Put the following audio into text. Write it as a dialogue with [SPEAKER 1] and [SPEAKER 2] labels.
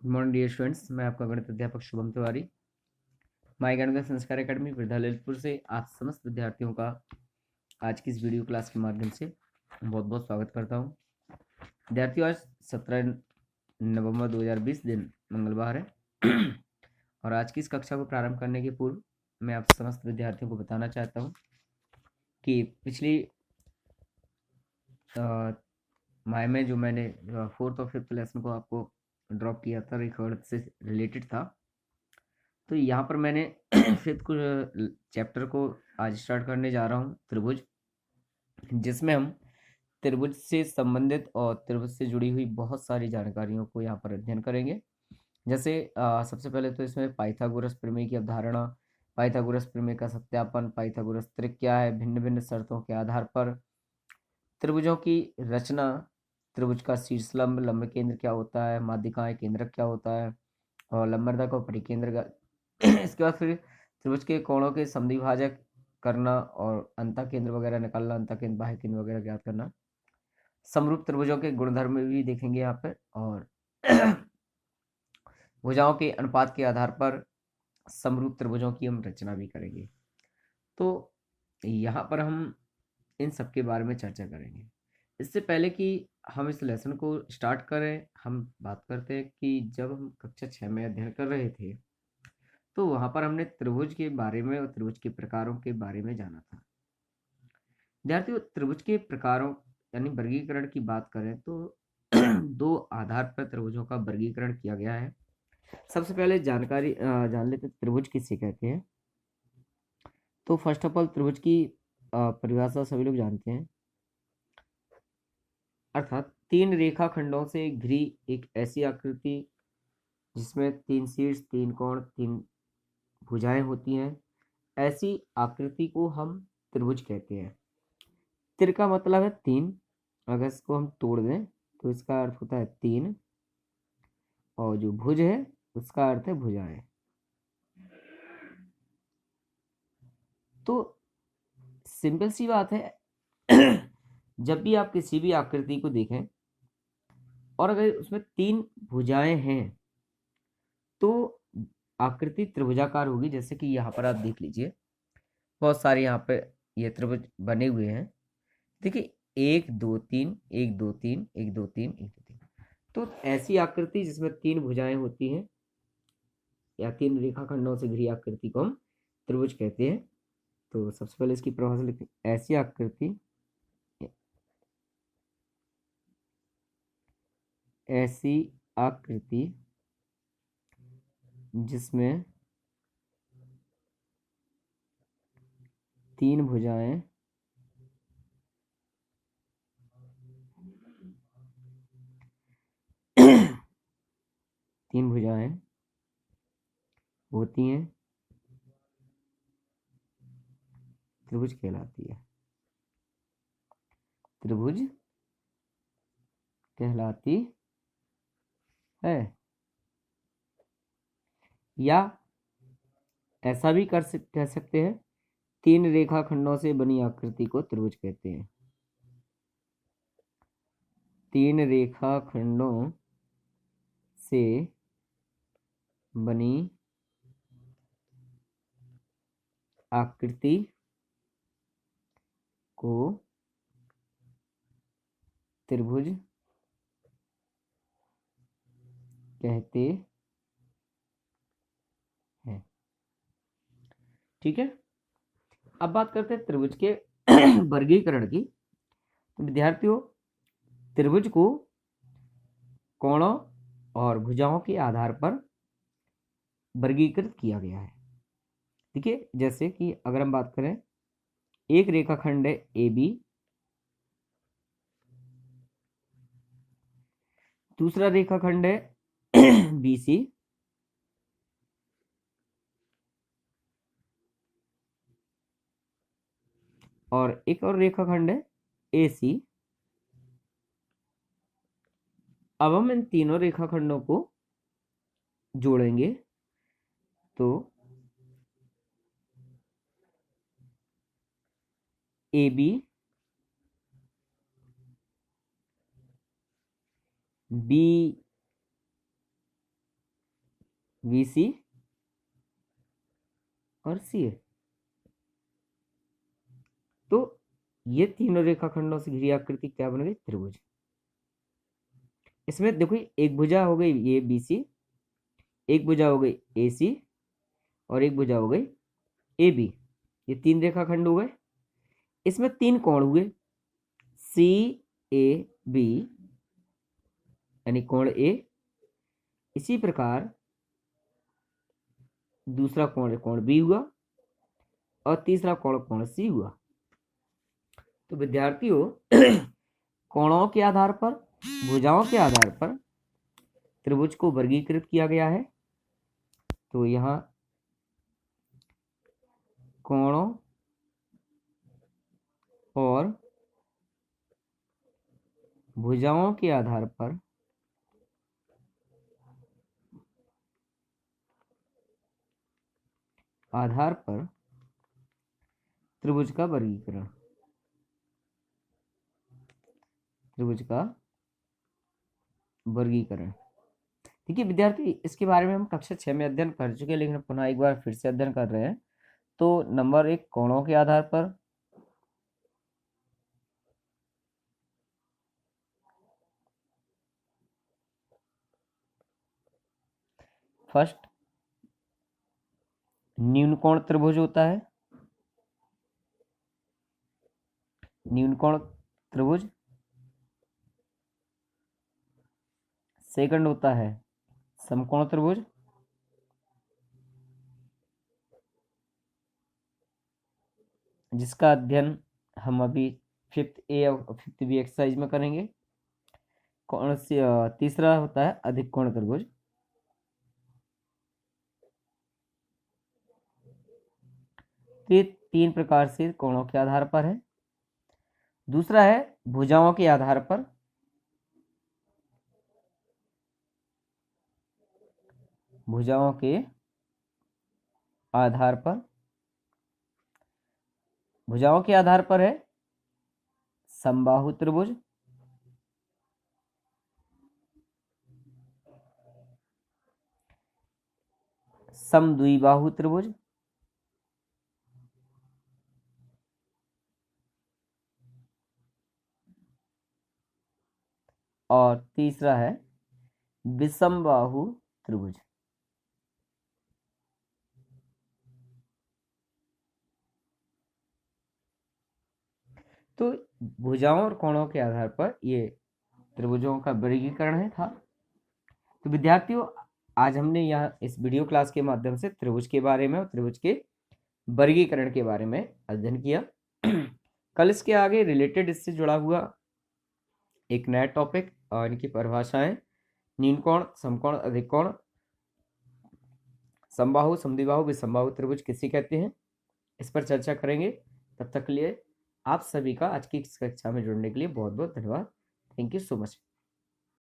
[SPEAKER 1] Good morning dear students, मैं आपका गणित अध्यापक शुभम तिवारी माई गणित संस्कार एकेडमी वृद्धा ललितपुर से आप समस्त विद्यार्थियों का आज की इस वीडियो क्लास के माध्यम से बहुत बहुत स्वागत करता हूं। विद्यार्थियों, आज 17 नवंबर 2020 दिन मंगलवार है और आज की इस कक्षा को प्रारंभ करने के पूर्व मैं आप समस्त विद्यार्थियों को बताना चाहता हूँ कि पिछली माह में जो मैंने 4th और 5th लेसन को आपको ड्रॉप किया था, रिकॉर्ड से रिलेटेड था। तो यहाँ पर मैंने 5th को चैप्टर को आज स्टार्ट करने जा रहा हूँ, त्रिभुज, जिसमें हम त्रिभुज से संबंधित और त्रिभुज से जुड़ी हुई बहुत सारी जानकारियों को यहाँ पर अध्ययन करेंगे। जैसे सबसे पहले तो इसमें पाइथागोरस प्रमेय की अवधारणा, पाइथागोरस प्रमेय का सत्यापन, पाइथागोरस त्रिक क्या है, भिन्न भिन्न शर्तों के आधार पर त्रिभुजों की रचना, त्रिभुज का शीर्ष लंब, लंब केंद्र क्या होता है, माध्यिकाएं केंद्रक क्या होता है और लंबरदक और परिकेंद्र का इसके बाद फिर त्रिभुज के कोणों के समद्विभाजक करना और अंतः केंद्र वगैरह निकालना, अंतः केंद्र बाह्य केंद्र वगैरह ज्ञात करना। समरूप त्रिभुजों के गुणधर्म भी देखेंगे यहाँ पर और भुजाओं के अनुपात के आधार पर समरूप त्रिभुजों की हम रचना भी करेंगे। तो यहाँ पर हम इन सब के बारे में चर्चा करेंगे। इससे पहले कि हम इस लेसन को स्टार्ट करें, हम बात करते हैं कि जब हम कक्षा 6 में अध्ययन कर रहे थे तो वहां पर हमने त्रिभुज के बारे में और त्रिभुज के प्रकारों के बारे में जाना था। विद्यार्थियों, त्रिभुज के प्रकारों यानी वर्गीकरण की बात करें तो दो आधार पर त्रिभुजों का वर्गीकरण किया गया है। सबसे पहले जानकारी जान लेते त्रिभुज किसे कहते हैं। तो फर्स्ट ऑफ ऑल त्रिभुज की परिभाषा सभी लोग जानते हैं, अर्थात तीन रेखाखंडों से घिरी एक ऐसी आकृति जिसमें तीन शीर्ष, तीन कोण, तीन भुजाएं होती हैं। ऐसी आकृति को हम त्रिभुज कहते हैं। तिर का मतलब है तीन, अगर इसको हम तोड़ दें तो इसका अर्थ होता है तीन, और जो भुज है उसका अर्थ है भुजाएं। तो सिंपल सी बात है जब भी आप किसी भी आकृति को देखें और अगर उसमें तीन भुजाएं हैं तो आकृति त्रिभुजाकार होगी। जैसे कि यहाँ पर आप देख लीजिए, बहुत सारे यहाँ पे ये त्रिभुज बने हुए हैं। देखिए, एक दो तीन, एक दो तीन, एक दो तीन, एक दो तीन। तो ऐसी आकृति जिसमें तीन भुजाएं होती हैं या तीन रेखाखंडों से घिरी आकृति को हम त्रिभुज कहते हैं। तो सबसे पहले इसकी परिभाषा लिखते हैं। ऐसी आकृति, ऐसी आकृति जिसमें तीन भुजाएं तीन भुजाएं होती हैं त्रिभुज कहलाती है। त्रिभुज कहलाती है। या ऐसा भी कह सकते हैं, तीन रेखाखंडों से बनी आकृति को त्रिभुज कहते हैं। तीन रेखाखंडों से बनी आकृति को त्रिभुज कहते हैं। ठीक है, अब बात करते हैं त्रिभुज के वर्गीकरण की। तो विद्यार्थियों, त्रिभुज को कोणों और भुजाओं के आधार पर वर्गीकृत किया गया है। देखिए, जैसे कि अगर हम बात करें, एक रेखाखंड है ए बी, दूसरा रेखाखंड है बी सी, और एक और रेखाखंड है ए सी। अब हम इन तीनों रेखाखंडों को जोड़ेंगे तो ए बी बी VC और CA। तो ये तीनों रेखाखंडों से घिरी आकृति क्या बन गई? त्रिभुज। इसमें देखो एक भुजा हो गई ये BC, एक भुजा हो गई AC और एक भुजा हो गई AB। ये तीन रेखाखंड हो गए। इसमें तीन कोण हुए, CAB यानी कोण A। इसी प्रकार दूसरा कोण B हुआ और तीसरा कोण C हुआ। तो विद्यार्थियों कोणों के आधार पर, भुजाओं के आधार पर त्रिभुज को वर्गीकृत किया गया है। तो यहाँ कोणों और भुजाओं के आधार पर त्रिभुज का वर्गीकरण, ठीक है विद्यार्थी। इसके बारे में हम कक्षा 6 में अध्ययन कर चुके हैं, लेकिन पुनः एक बार फिर से अध्ययन कर रहे हैं। तो नंबर 1 कोणों के आधार पर, फर्स्ट न्यून कोण त्रिभुज होता है, न्यून कोण त्रिभुज। सेकंड होता है समकोण त्रिभुज, जिसका अध्ययन हम अभी 5th A और 5th B एक्सरसाइज में करेंगे। कौन सी तीसरा होता है अधिक कोण त्रिभुज। ये तीन प्रकार से कोणों के आधार पर है। दूसरा है भुजाओं के आधार पर, भुजाओं के आधार पर, भुजाओं के आधार पर है समबाहु त्रिभुज, समद्विबाहु त्रिभुज और तीसरा है विषमबाहु त्रिभुज। तो भुजाओं और कोणों के आधार पर ये त्रिभुजों का वर्गीकरण था। तो विद्यार्थियों आज हमने यहाँ इस वीडियो क्लास के माध्यम से त्रिभुज के बारे में और त्रिभुज के वर्गीकरण के बारे में अध्ययन किया। कल इसके आगे रिलेटेड इससे जुड़ा हुआ एक नया टॉपिक और इनकी परिभाषाएं, न्यून कोण, समकोण, अधिक कोण, समबाहु, समद्विबाहु, विषमबाहु त्रिभुज किसे कहते हैं, इस पर चर्चा करेंगे। तब तक के लिए आप सभी का आज की इस कक्षा में जुड़ने के लिए बहुत बहुत धन्यवाद। Thank you so much.